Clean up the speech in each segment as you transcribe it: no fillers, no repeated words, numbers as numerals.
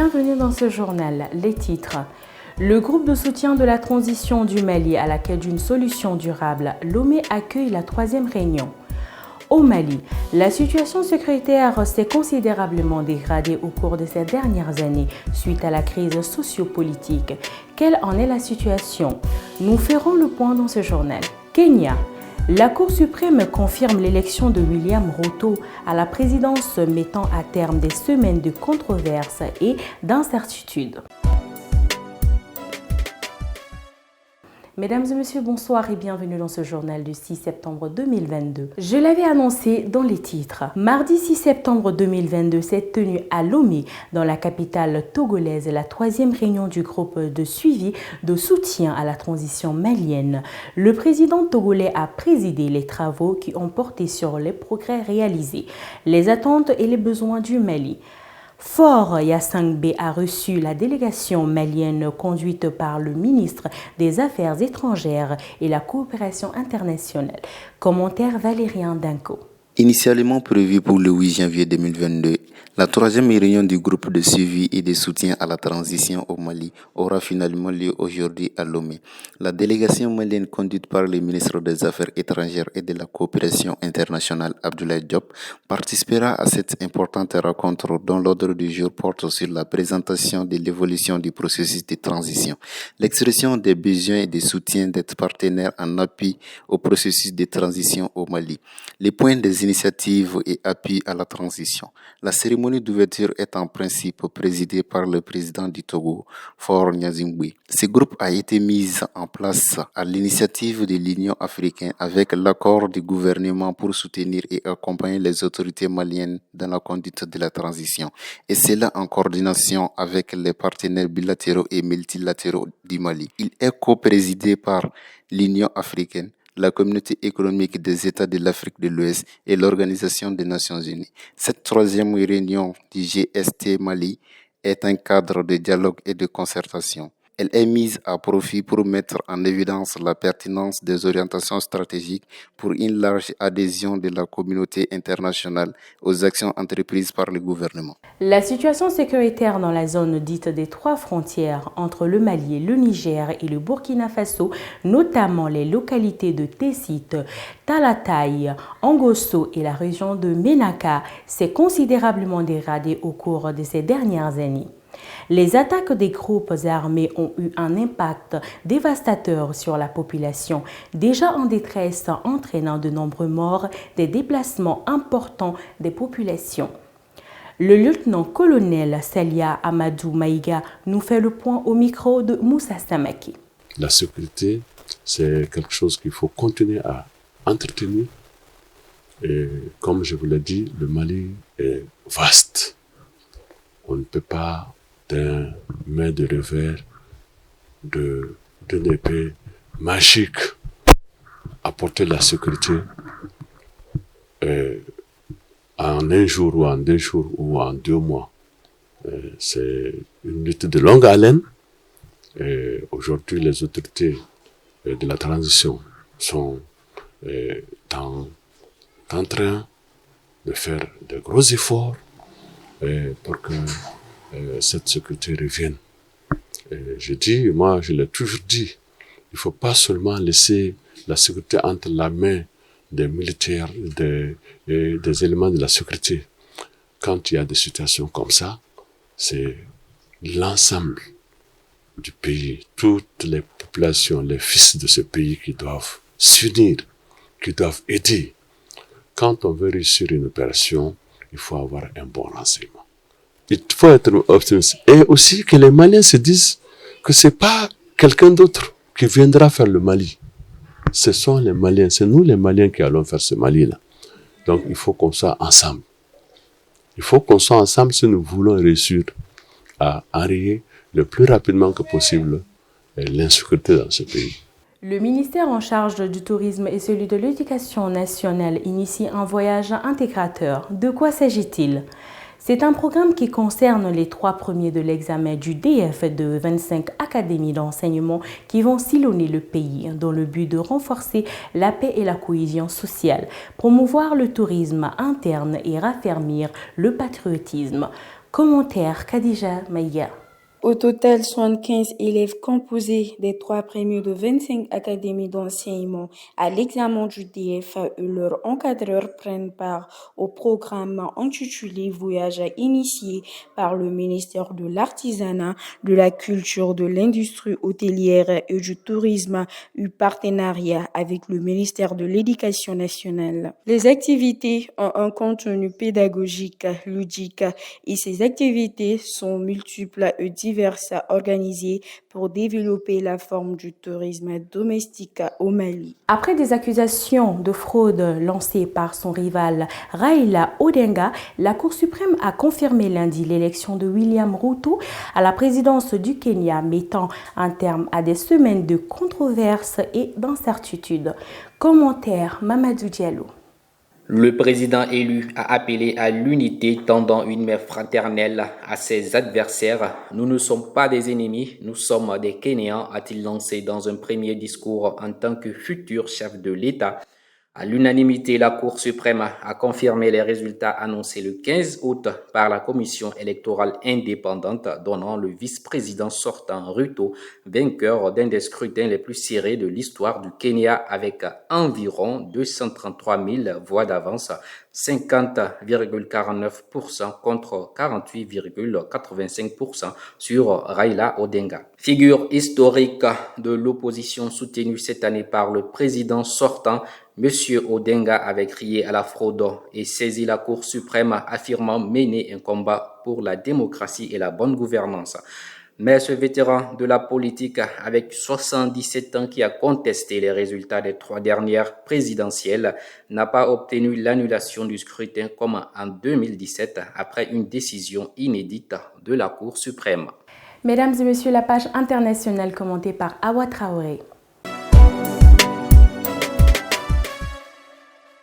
Bienvenue dans ce journal. Les titres. Le groupe de soutien de la transition du Mali à la quête d'une solution durable, Lomé accueille la 3e réunion. Au Mali, la situation sécuritaire s'est considérablement dégradée au cours de ces dernières années suite à la crise sociopolitique. Quelle en est la situation? Nous ferons le point dans ce journal. Kenya. La Cour suprême confirme l'élection de William Ruto à la présidence, mettant à terme des semaines de controverses et d'incertitudes. Mesdames et messieurs, bonsoir et bienvenue dans ce journal du 6 septembre 2022. Je l'avais annoncé dans les titres. Mardi 6 septembre 2022 s'est tenue à Lomé, dans la capitale togolaise, la 3e réunion du groupe de suivi de soutien à la transition malienne. Le président togolais a présidé les travaux qui ont porté sur les progrès réalisés, les attentes et les besoins du Mali. Faure Gnassingbé a reçu la délégation malienne conduite par le ministre des Affaires étrangères et la coopération internationale. Commentaire Valérien Danko. Initialement prévue pour le 8 janvier 2022, la 3e réunion du groupe de suivi et de soutien à la transition au Mali aura finalement lieu aujourd'hui à Lomé. La délégation malienne conduite par le ministre des Affaires étrangères et de la coopération internationale Abdoulaye Diop participera à cette importante rencontre dont l'ordre du jour porte sur la présentation de l'évolution du processus de transition, l'expression des besoins et des soutiens d'être partenaires en appui au processus de transition au Mali, les points des initiatives et appui à la transition. La cérémonie d'ouverture est en principe présidée par le président du Togo, Faure Gnassingbé. Ce groupe a été mis en place à l'initiative de l'Union africaine avec l'accord du gouvernement pour soutenir et accompagner les autorités maliennes dans la conduite de la transition, et cela en coordination avec les partenaires bilatéraux et multilatéraux du Mali. Il est co-présidé par l'Union africaine, la Communauté économique des États de l'Afrique de l'Ouest et l'Organisation des Nations Unies. Cette 3e réunion du GST Mali est un cadre de dialogue et de concertation. Elle est mise à profit pour mettre en évidence la pertinence des orientations stratégiques pour une large adhésion de la communauté internationale aux actions entreprises par le gouvernement. La situation sécuritaire dans la zone dite des 3 frontières entre le Mali, le Niger et le Burkina Faso, notamment les localités de Tessit, Talatay, Angosso et la région de Ménaka, s'est considérablement dégradée au cours de ces dernières années. Les attaques des groupes armés ont eu un impact dévastateur sur la population, déjà en détresse, entraînant de nombreux morts, des déplacements importants des populations. Le lieutenant-colonel Salia Amadou Maïga nous fait le point au micro de Moussa Samaki. La sécurité, c'est quelque chose qu'il faut continuer à entretenir. Et comme je vous l'ai dit, le Mali est vaste. On ne peut pas d'un main de revers, d'une épée magique, apporter la sécurité en un jour ou en 2 jours ou en 2 mois. C'est une lutte de longue haleine. Aujourd'hui, les autorités de la transition sont en train de faire de gros efforts pour que cette sécurité revienne. Je l'ai toujours dit, il ne faut pas seulement laisser la sécurité entre la main des militaires, des éléments de la sécurité. Quand il y a des situations comme ça, c'est l'ensemble du pays, toutes les populations, les fils de ce pays qui doivent s'unir, qui doivent aider. Quand on veut réussir une opération, il faut avoir un bon renseignement. Il faut être optimiste. Et aussi que les Maliens se disent que c'est pas quelqu'un d'autre qui viendra faire le Mali. Ce sont les Maliens, c'est nous les Maliens qui allons faire ce Mali-là. Donc il faut qu'on soit ensemble. Il faut qu'on soit ensemble si nous voulons réussir à enrayer le plus rapidement que possible l'insécurité dans ce pays. Le ministère en charge du tourisme et celui de l'éducation nationale initie un voyage intégrateur. De quoi s'agit-il ? C'est un programme qui concerne les 3 premiers de l'examen du DF de 25 académies d'enseignement qui vont sillonner le pays dans le but de renforcer la paix et la cohésion sociale, promouvoir le tourisme interne et raffermir le patriotisme. Commentaire Khadija Maïga. Au total, 75 élèves composés des 3 premiers de 25 académies d'enseignement à l'examen du DFA et leurs encadreurs prennent part au programme intitulé Voyage initié par le ministère de l'Artisanat, de la Culture, de l'Industrie hôtelière et du Tourisme, eu partenariat avec le ministère de l'Éducation nationale. Les activités ont un contenu pédagogique, ludique et ces activités sont multiples et diverses organisées pour développer la forme du tourisme domestique au Mali. Après des accusations de fraude lancées par son rival Raila Odinga, la Cour suprême a confirmé lundi l'élection de William Ruto à la présidence du Kenya, mettant un terme à des semaines de controverses et d'incertitudes. Commentaire Mamadou Diallo. Le président élu a appelé à l'unité, tendant une main fraternelle à ses adversaires. « Nous ne sommes pas des ennemis, nous sommes des Kenyans », a-t-il lancé dans un premier discours en tant que futur chef de l'État. À l'unanimité, la Cour suprême a confirmé les résultats annoncés le 15 août par la commission électorale indépendante, donnant le vice-président sortant Ruto vainqueur d'un des scrutins les plus serrés de l'histoire du Kenya avec environ 233 000 voix d'avance, 50,49% contre 48,85% sur Raila Odinga. Figure historique de l'opposition soutenue cette année par le président sortant, Monsieur Odinga avait crié à la fraude et saisi la Cour suprême affirmant mener un combat pour la démocratie et la bonne gouvernance. Mais ce vétéran de la politique avec 77 ans qui a contesté les résultats des 3 dernières présidentielles n'a pas obtenu l'annulation du scrutin comme en 2017 après une décision inédite de la Cour suprême. Mesdames et messieurs, la page internationale commentée par Awa Traoré.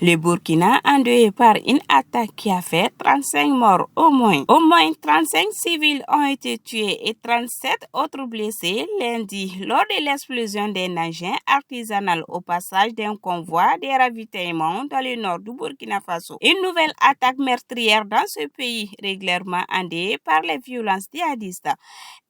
Le Burkina endeuillé par une attaque qui a fait 35 morts au moins. Au moins 35 civils ont été tués et 37 autres blessés lundi lors de l'explosion d'un engin artisanal au passage d'un convoi de ravitaillement dans le nord du Burkina Faso. Une nouvelle attaque meurtrière dans ce pays régulièrement endeuillé par les violences djihadistes.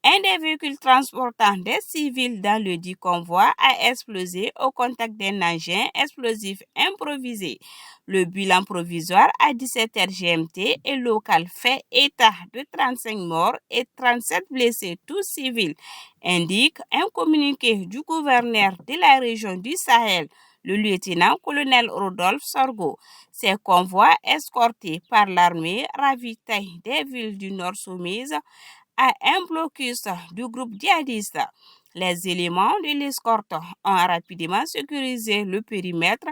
Un des véhicules transportant des civils dans le dit convoi a explosé au contact d'un engin explosif improvisé. Le bilan provisoire à 17h GMT et local fait état de 35 morts et 37 blessés, tous civils, indique un communiqué du gouverneur de la région du Sahel, le lieutenant-colonel Rodolphe Sorgo. Ces convois escortés par l'armée ravitaillent des villes du nord soumises à un blocus du groupe djihadiste. Les éléments de l'escorte ont rapidement sécurisé le périmètre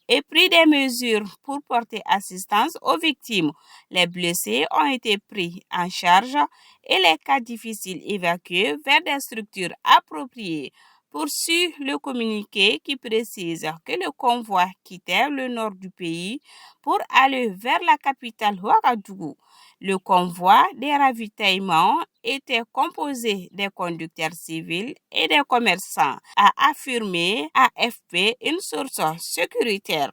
et pris des mesures pour porter assistance aux victimes. Les blessés ont été pris en charge et les cas difficiles évacués vers des structures appropriées. Poursuit le communiqué qui précise que le convoi quittait le nord du pays pour aller vers la capitale Ouagadougou. Le convoi des ravitaillements était composé des conducteurs civils et des commerçants, a affirmé AFP, une source sécuritaire.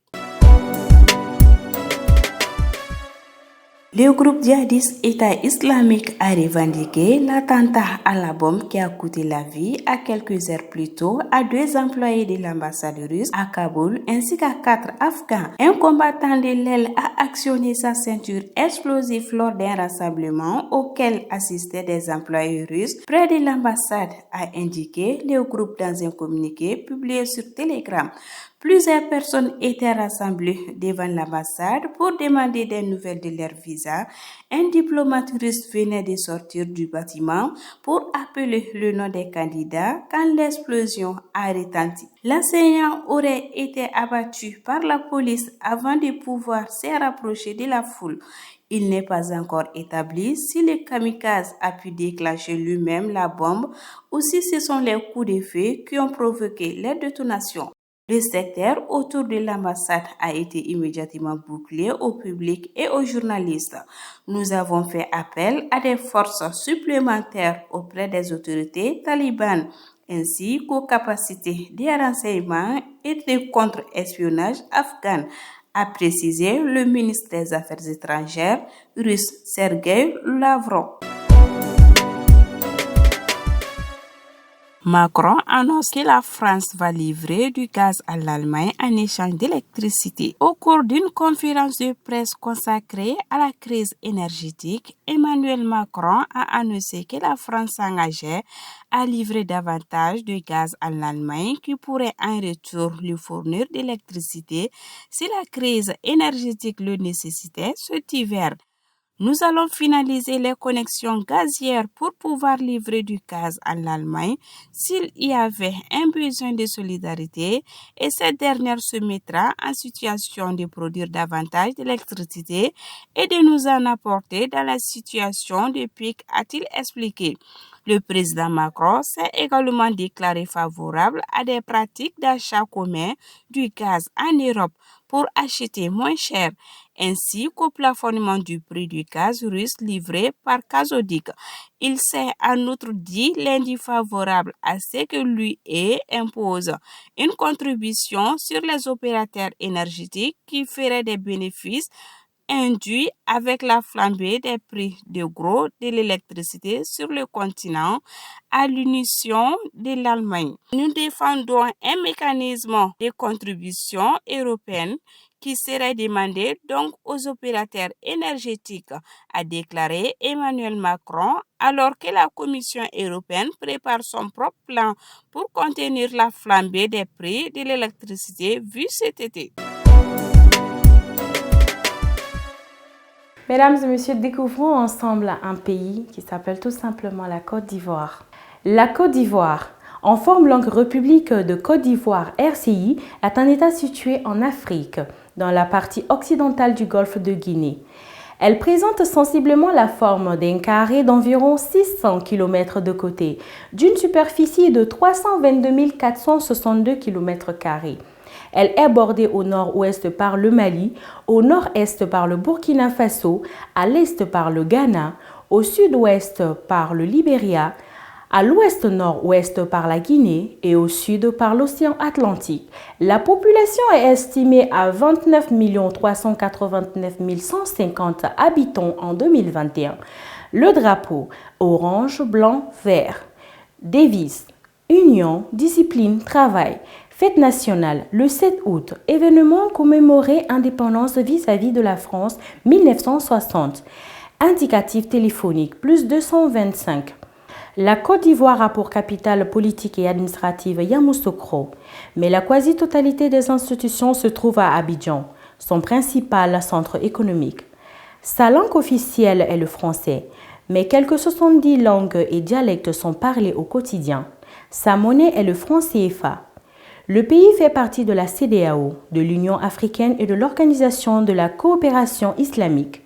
Le groupe djihadiste État islamique a revendiqué l'attentat à la bombe qui a coûté la vie à quelques heures plus tôt à 2 employés de l'ambassade russe à Kaboul ainsi qu'à 4 Afghans. Un combattant de l'aile a actionné sa ceinture explosive lors d'un rassemblement auquel assistaient des employés russes près de l'ambassade, a indiqué le groupe dans un communiqué publié sur Telegram. Plusieurs personnes étaient rassemblées devant l'ambassade pour demander des nouvelles de leur visa. Un diplomate russe venait de sortir du bâtiment pour appeler le nom des candidats quand l'explosion a retenti. L'enseignant aurait été abattu par la police avant de pouvoir se rapprocher de la foule. Il n'est pas encore établi si le kamikaze a pu déclencher lui-même la bombe ou si ce sont les coups de feu qui ont provoqué les détonations. Le secteur autour de l'ambassade a été immédiatement bouclé au public et aux journalistes. Nous avons fait appel à des forces supplémentaires auprès des autorités talibanes ainsi qu'aux capacités de renseignement et de contre-espionnage afghanes, a précisé le ministre des Affaires étrangères russe Sergei Lavrov. Macron annonce que la France va livrer du gaz à l'Allemagne en échange d'électricité. Au cours d'une conférence de presse consacrée à la crise énergétique, Emmanuel Macron a annoncé que la France s'engageait à livrer davantage de gaz à l'Allemagne qui pourrait en retour lui fournir d'électricité si la crise énergétique le nécessitait cet hiver. Nous allons finaliser les connexions gazières pour pouvoir livrer du gaz à l'Allemagne s'il y avait un besoin de solidarité et cette dernière se mettra en situation de produire davantage d'électricité et de nous en apporter dans la situation de pic, a-t-il expliqué. Le président Macron s'est également déclaré favorable à des pratiques d'achat commun du gaz en Europe pour acheter moins cher, ainsi qu'au plafonnement du prix du gaz russe livré par gazoduc. Il s'est en outre dit lundi favorable à ce que l'UE impose une contribution sur les opérateurs énergétiques qui ferait des bénéfices induit avec la flambée des prix de gros de l'électricité sur le continent à l'union de l'Allemagne. Nous défendons un mécanisme de contribution européenne qui serait demandé donc aux opérateurs énergétiques, a déclaré Emmanuel Macron, alors que la Commission européenne prépare son propre plan pour contenir la flambée des prix de l'électricité vue cet été. Mesdames et messieurs, découvrons ensemble un pays qui s'appelle tout simplement la Côte d'Ivoire. La Côte d'Ivoire, en forme langue République de Côte d'Ivoire RCI, est un État situé en Afrique, dans la partie occidentale du golfe de Guinée. Elle présente sensiblement la forme d'un carré d'environ 600 km de côté, d'une superficie de 322 462 km². Elle est bordée au nord-ouest par le Mali, au nord-est par le Burkina Faso, à l'est par le Ghana, au sud-ouest par le Libéria, à l'ouest-nord-ouest par la Guinée et au sud par l'océan Atlantique. La population est estimée à 29 389 150 habitants en 2021. Le drapeau, orange, blanc, vert. Devise, union, discipline, travail. Fête nationale, le 7 août, événement commémoré indépendance vis-à-vis de la France 1960. Indicatif téléphonique, plus 225. La Côte d'Ivoire a pour capitale politique et administrative Yamoussoukro, mais la quasi-totalité des institutions se trouve à Abidjan, son principal centre économique. Sa langue officielle est le français, mais quelques 70 langues et dialectes sont parlés au quotidien. Sa monnaie est le franc CFA. Le pays fait partie de la CEDEAO, de l'Union africaine et de l'Organisation de la coopération islamique.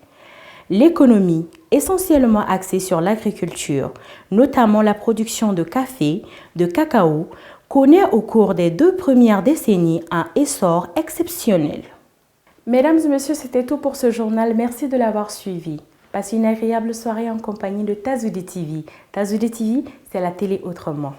L'économie, essentiellement axée sur l'agriculture, notamment la production de café, de cacao, connaît au cours des 2 premières décennies un essor exceptionnel. Mesdames et messieurs, c'était tout pour ce journal. Merci de l'avoir suivi. Passez une agréable soirée en compagnie de Tazoudi TV. Tazoudi TV, c'est la télé autrement.